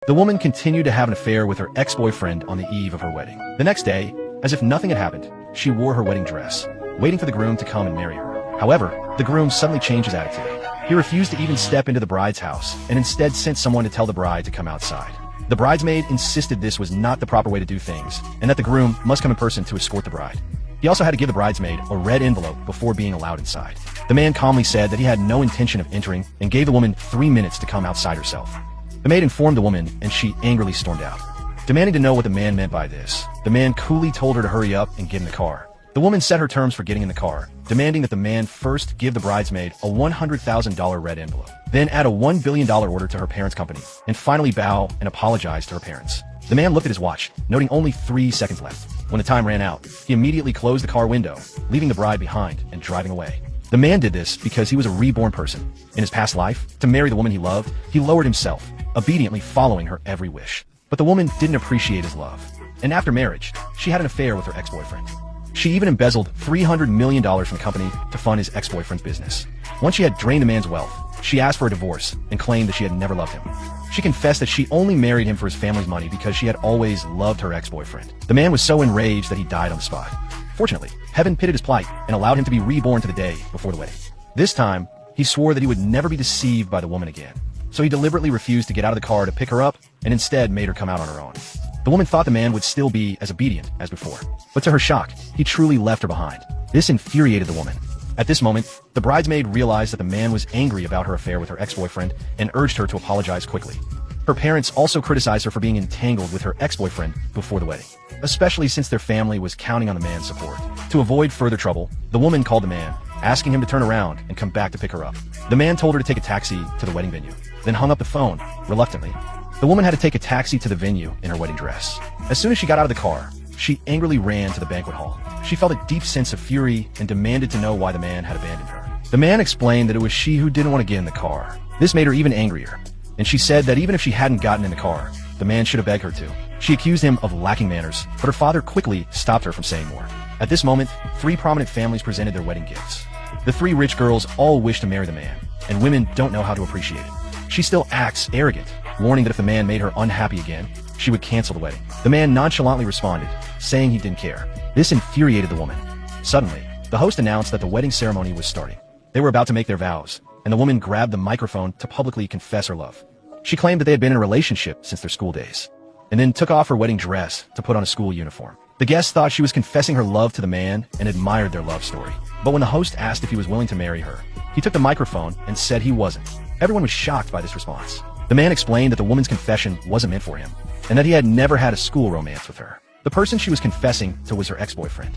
The woman continued to have an affair with her ex-boyfriend on the eve of her wedding. The next day, as if nothing had happened, she wore her wedding dress, waiting for the groom to come and marry her. However, the groom suddenly changed his attitude. He refused to even step into the bride's house and instead sent someone to tell the bride to come outside. The bridesmaid insisted this was not the proper way to do things and that the groom must come in person to escort the bride. He also had to give the bridesmaid a red envelope before being allowed inside. The man calmly said that he had no intention of entering and gave the woman 3 minutes to come outside herself. The maid informed the woman and she angrily stormed out. Demanding to know what the man meant by this, the man coolly told her to hurry up and get in the car. The woman set her terms for getting in the car, demanding that the man first give the bridesmaid a $100,000 red envelope, then add a $1 billion order to her parents' company, and finally bow and apologize to her parents. The man looked at his watch, noting only 3 seconds left. When the time ran out, he immediately closed the car window, leaving the bride behind and driving away. The man did this because he was a reborn person. In his past life, to marry the woman he loved, he lowered himself, obediently following her every wish. But the woman didn't appreciate his love. And after marriage, she had an affair with her ex-boyfriend. She even embezzled $300 million from the company to fund his ex-boyfriend's business. Once she had drained the man's wealth, she asked for a divorce and claimed that she had never loved him. She confessed that she only married him for his family's money because she had always loved her ex-boyfriend. The man was so enraged that he died on the spot. Fortunately, heaven pitied his plight and allowed him to be reborn to the day before the wedding. This time, he swore that he would never be deceived by the woman again. So he deliberately refused to get out of the car to pick her up and instead made her come out on her own. The woman thought the man would still be as obedient as before. But to her shock, he truly left her behind. This infuriated the woman. At this moment, the bridesmaid realized that the man was angry about her affair with her ex-boyfriend and urged her to apologize quickly. Her parents also criticized her for being entangled with her ex-boyfriend before the wedding, especially since their family was counting on the man's support. To avoid further trouble, the woman called the man, asking him to turn around and come back to pick her up. The man told her to take a taxi to the wedding venue, then hung up the phone, reluctantly. The woman had to take a taxi to the venue in her wedding dress. As soon as she got out of the car, she angrily ran to the banquet hall. She felt a deep sense of fury and demanded to know why the man had abandoned her. The man explained that it was she who didn't want to get in the car. This made her even angrier, and she said that even if she hadn't gotten in the car, the man should have begged her to. She accused him of lacking manners, but her father quickly stopped her from saying more. At this moment, 3 prominent families presented their wedding gifts. The 3 rich girls all wish to marry the man, and women don't know how to appreciate it. She still acts arrogant, warning that if the man made her unhappy again, she would cancel the wedding. The man nonchalantly responded, saying he didn't care. This infuriated the woman. Suddenly, the host announced that the wedding ceremony was starting. They were about to make their vows, and the woman grabbed the microphone to publicly confess her love. She claimed that they had been in a relationship since their school days, and then took off her wedding dress to put on a school uniform. The guests thought she was confessing her love to the man and admired their love story. But when the host asked if he was willing to marry her, he took the microphone and said he wasn't. Everyone was shocked by this response. The man explained that the woman's confession wasn't meant for him, and that he had never had a school romance with her. The person she was confessing to was her ex-boyfriend.